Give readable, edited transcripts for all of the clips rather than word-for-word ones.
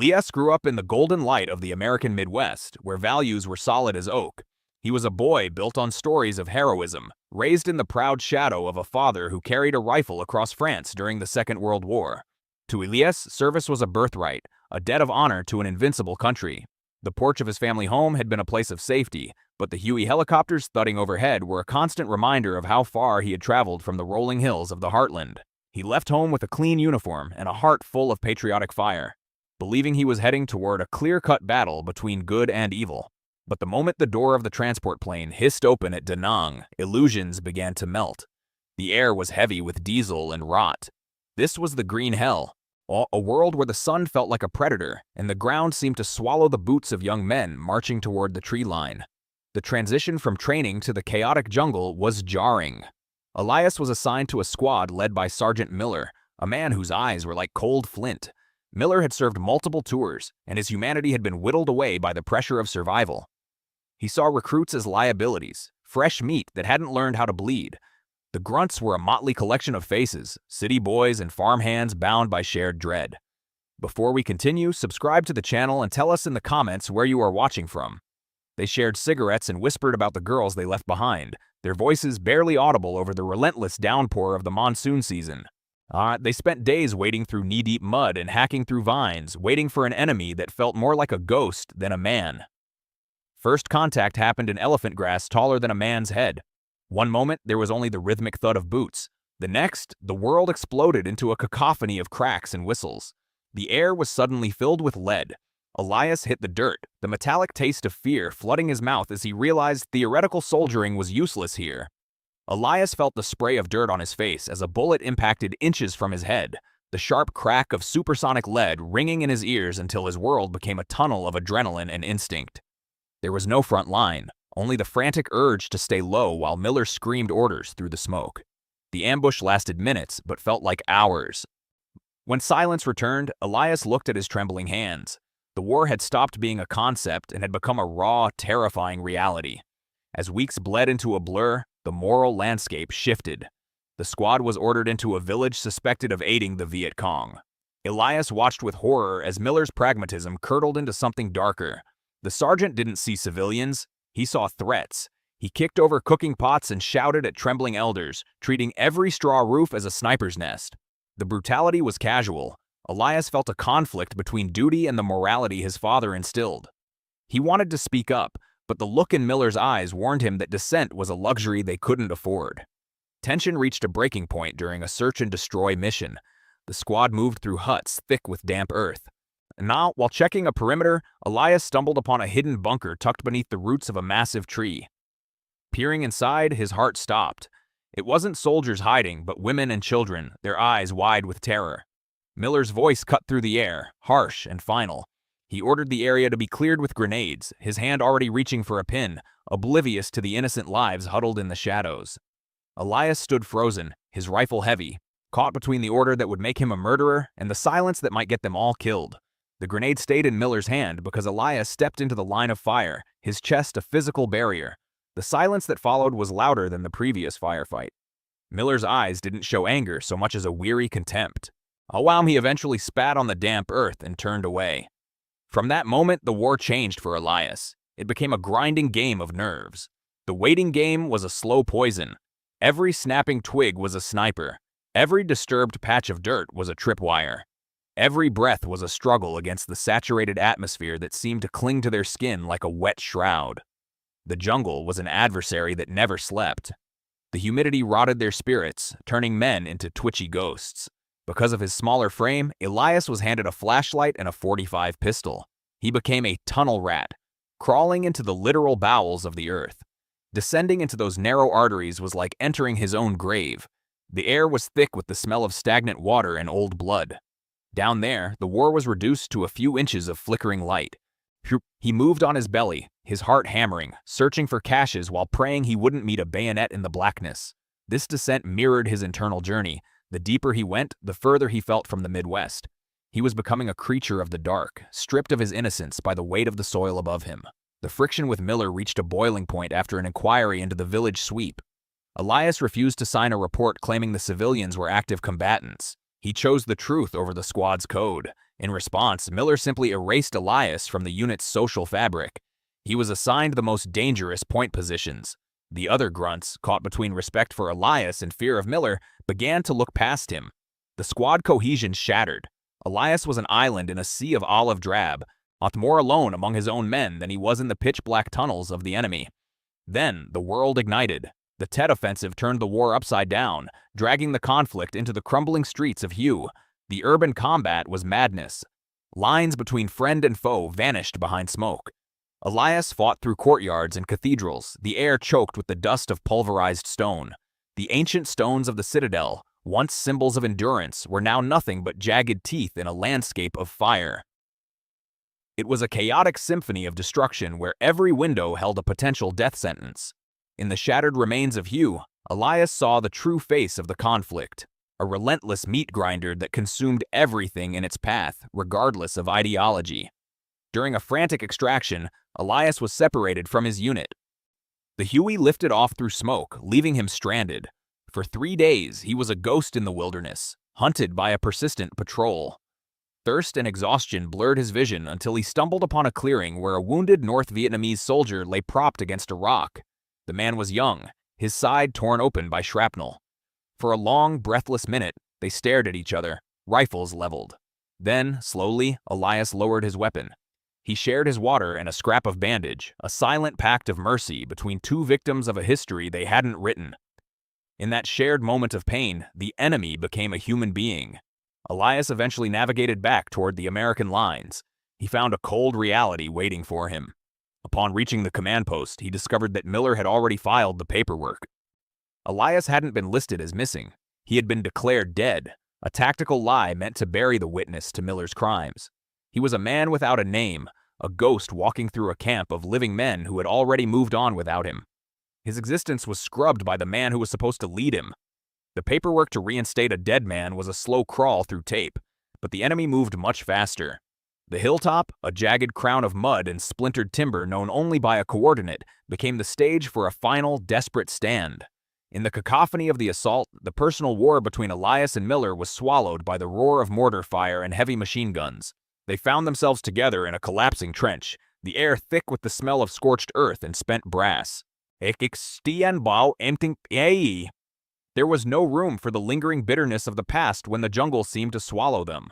Elias grew up in the golden light of the American Midwest, where values were solid as oak. He was a boy built on stories of heroism, raised in the proud shadow of a father who carried a rifle across France during the Second World War. To Elias, service was a birthright, a debt of honor to an invincible country. The porch of his family home had been a place of safety, but the Huey helicopters thudding overhead were a constant reminder of how far he had traveled from the rolling hills of the heartland. He left home with a clean uniform and a heart full of patriotic fire, believing he was heading toward a clear-cut battle between good and evil. But the moment the door of the transport plane hissed open at Da Nang, illusions began to melt. The air was heavy with diesel and rot. This was the green hell, a world where the sun felt like a predator, and the ground seemed to swallow the boots of young men marching toward the tree line. The transition from training to the chaotic jungle was jarring. Elias was assigned to a squad led by Sergeant Miller, a man whose eyes were like cold flint. Miller had served multiple tours, and his humanity had been whittled away by the pressure of survival. He saw recruits as liabilities, fresh meat that hadn't learned how to bleed. The grunts were a motley collection of faces, city boys and farmhands bound by shared dread. Before we continue, subscribe to the channel and tell us in the comments where you are watching from. They shared cigarettes and whispered about the girls they left behind, their voices barely audible over the relentless downpour of the monsoon season. They spent days wading through knee-deep mud and hacking through vines, waiting for an enemy that felt more like a ghost than a man. First contact happened in elephant grass taller than a man's head. One moment, there was only the rhythmic thud of boots. The next, the world exploded into a cacophony of cracks and whistles. The air was suddenly filled with lead. Elias hit the dirt, the metallic taste of fear flooding his mouth as he realized theoretical soldiering was useless here. Elias felt the spray of dirt on his face as a bullet impacted inches from his head, the sharp crack of supersonic lead ringing in his ears until his world became a tunnel of adrenaline and instinct. There was no front line, only the frantic urge to stay low while Miller screamed orders through the smoke. The ambush lasted minutes, but felt like hours. When silence returned, Elias looked at his trembling hands. The war had stopped being a concept and had become a raw, terrifying reality. As weeks bled into a blur, the moral landscape shifted. The squad was ordered into a village suspected of aiding the Viet Cong. Elias watched with horror as Miller's pragmatism curdled into something darker. The sergeant didn't see civilians. He saw threats. He kicked over cooking pots and shouted at trembling elders, treating every straw roof as a sniper's nest. The brutality was casual. Elias felt a conflict between duty and the morality his father instilled. He wanted to speak up, but the look in Miller's eyes warned him that dissent was a luxury they couldn't afford. Tension reached a breaking point during a search-and-destroy mission. The squad moved through huts thick with damp earth. Now, while checking a perimeter, Elias stumbled upon a hidden bunker tucked beneath the roots of a massive tree. Peering inside, his heart stopped. It wasn't soldiers hiding, but women and children, their eyes wide with terror. Miller's voice cut through the air, harsh and final. He ordered the area to be cleared with grenades, his hand already reaching for a pin, oblivious to the innocent lives huddled in the shadows. Elias stood frozen, his rifle heavy, caught between the order that would make him a murderer and the silence that might get them all killed. The grenade stayed in Miller's hand because Elias stepped into the line of fire, his chest a physical barrier. The silence that followed was louder than the previous firefight. Miller's eyes didn't show anger so much as a weary contempt. He eventually spat on the damp earth and turned away. From that moment, the war changed for Elias. It became a grinding game of nerves. The waiting game was a slow poison. Every snapping twig was a sniper. Every disturbed patch of dirt was a tripwire. Every breath was a struggle against the saturated atmosphere that seemed to cling to their skin like a wet shroud. The jungle was an adversary that never slept. The humidity rotted their spirits, turning men into twitchy ghosts. Because of his smaller frame, Elias was handed a flashlight and a .45 pistol. He became a tunnel rat, crawling into the literal bowels of the earth. Descending into those narrow arteries was like entering his own grave. The air was thick with the smell of stagnant water and old blood. Down there, the war was reduced to a few inches of flickering light. He moved on his belly, his heart hammering, searching for caches while praying he wouldn't meet a bayonet in the blackness. This descent mirrored his internal journey. The deeper he went, the further he felt from the Midwest. He was becoming a creature of the dark, stripped of his innocence by the weight of the soil above him. The friction with Miller reached a boiling point after an inquiry into the village sweep. Elias refused to sign a report claiming the civilians were active combatants. He chose the truth over the squad's code. In response, Miller simply erased Elias from the unit's social fabric. He was assigned the most dangerous point positions. The other grunts, caught between respect for Elias and fear of Miller, began to look past him. The squad cohesion shattered. Elias was an island in a sea of olive drab, not more alone among his own men than he was in the pitch-black tunnels of the enemy. Then, the world ignited. The Tet Offensive turned the war upside down, dragging the conflict into the crumbling streets of Hue. The urban combat was madness. Lines between friend and foe vanished behind smoke. Elias fought through courtyards and cathedrals, the air choked with the dust of pulverized stone. The ancient stones of the citadel, once symbols of endurance, were now nothing but jagged teeth in a landscape of fire. It was a chaotic symphony of destruction where every window held a potential death sentence. In the shattered remains of Hue, Elias saw the true face of the conflict, a relentless meat grinder that consumed everything in its path, regardless of ideology. During a frantic extraction, Elias was separated from his unit. The Huey lifted off through smoke, leaving him stranded. For 3 days, he was a ghost in the wilderness, hunted by a persistent patrol. Thirst and exhaustion blurred his vision until he stumbled upon a clearing where a wounded North Vietnamese soldier lay propped against a rock. The man was young, his side torn open by shrapnel. For a long, breathless minute, they stared at each other, rifles leveled. Then, slowly, Elias lowered his weapon. He shared his water and a scrap of bandage, a silent pact of mercy between two victims of a history they hadn't written. In that shared moment of pain, the enemy became a human being. Elias eventually navigated back toward the American lines. He found a cold reality waiting for him. Upon reaching the command post, he discovered that Miller had already filed the paperwork. Elias hadn't been listed as missing. He had been declared dead, a tactical lie meant to bury the witness to Miller's crimes. He was a man without a name, a ghost walking through a camp of living men who had already moved on without him. His existence was scrubbed by the man who was supposed to lead him. The paperwork to reinstate a dead man was a slow crawl through tape, but the enemy moved much faster. The hilltop, a jagged crown of mud and splintered timber known only by a coordinate, became the stage for a final, desperate stand. In the cacophony of the assault, the personal war between Elias and Miller was swallowed by the roar of mortar fire and heavy machine guns. They found themselves together in a collapsing trench, the air thick with the smell of scorched earth and spent brass. There was no room for the lingering bitterness of the past when the jungle seemed to swallow them.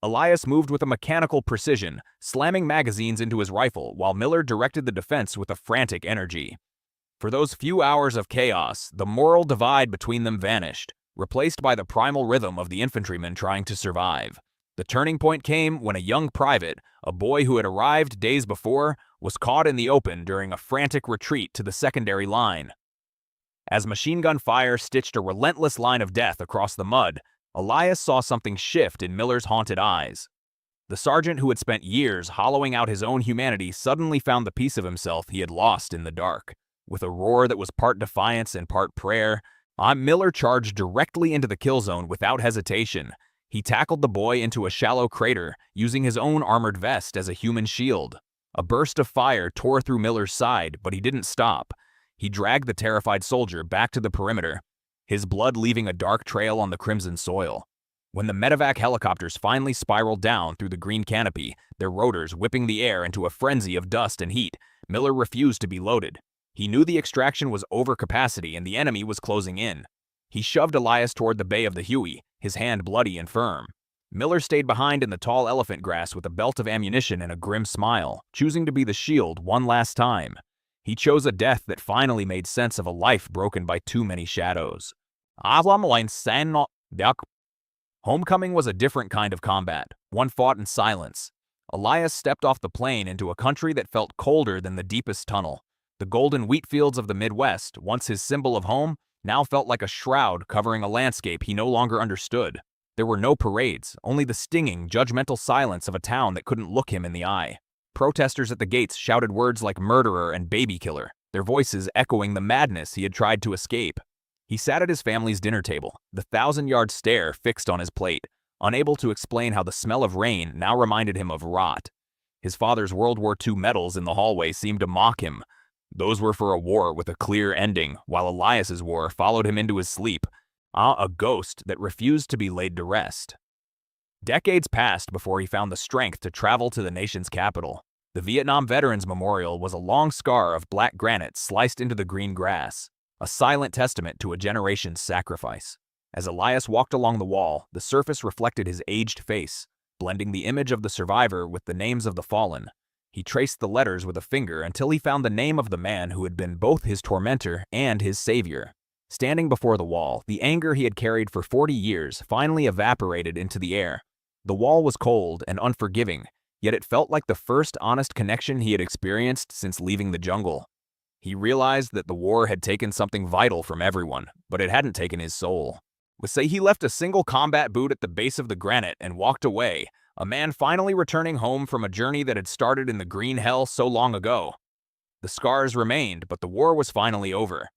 Elias moved with a mechanical precision, slamming magazines into his rifle, while Miller directed the defense with a frantic energy. For those few hours of chaos, the moral divide between them vanished, replaced by the primal rhythm of the infantryman trying to survive. The turning point came when a young private, a boy who had arrived days before, was caught in the open during a frantic retreat to the secondary line. As machine gun fire stitched a relentless line of death across the mud, Elias saw something shift in Miller's haunted eyes. The sergeant who had spent years hollowing out his own humanity suddenly found the piece of himself he had lost in the dark. With a roar that was part defiance and part prayer, Miller charged directly into the kill zone without hesitation. He tackled the boy into a shallow crater, using his own armored vest as a human shield. A burst of fire tore through Miller's side, but he didn't stop. He dragged the terrified soldier back to the perimeter, his blood leaving a dark trail on the crimson soil. When the medevac helicopters finally spiraled down through the green canopy, their rotors whipping the air into a frenzy of dust and heat, Miller refused to be loaded. He knew the extraction was over capacity and the enemy was closing in. He shoved Elias toward the bay of the Huey, his hand bloody and firm. Miller stayed behind in the tall elephant grass with a belt of ammunition and a grim smile, choosing to be the shield one last time. He chose a death that finally made sense of a life broken by too many shadows. Homecoming was a different kind of combat, one fought in silence. Elias stepped off the plain into a country that felt colder than the deepest tunnel. The golden wheat fields of the Midwest, once his symbol of home, now felt like a shroud covering a landscape he no longer understood. There were no parades, only the stinging, judgmental silence of a town that couldn't look him in the eye. Protesters at the gates shouted words like murderer and baby killer, their voices echoing the madness he had tried to escape. He sat at his family's dinner table, the 1,000-yard stare fixed on his plate, unable to explain how the smell of rain now reminded him of rot. His father's World War II medals in the hallway seemed to mock him. Those were for a war with a clear ending, while Elias's war followed him into his sleep. A ghost that refused to be laid to rest. Decades passed before he found the strength to travel to the nation's capital. The Vietnam Veterans Memorial was a long scar of black granite sliced into the green grass, a silent testament to a generation's sacrifice. As Elias walked along the wall, the surface reflected his aged face, blending the image of the survivor with the names of the fallen. He traced the letters with a finger until he found the name of the man who had been both his tormentor and his savior. Standing before the wall, the anger he had carried for 40 years finally evaporated into the air. The wall was cold and unforgiving, yet it felt like the first honest connection he had experienced since leaving the jungle. He realized that the war had taken something vital from everyone, but it hadn't taken his soul. Say he left a single combat boot at the base of the granite and walked away, a man finally returning home from a journey that had started in the green hell so long ago. The scars remained, but the war was finally over.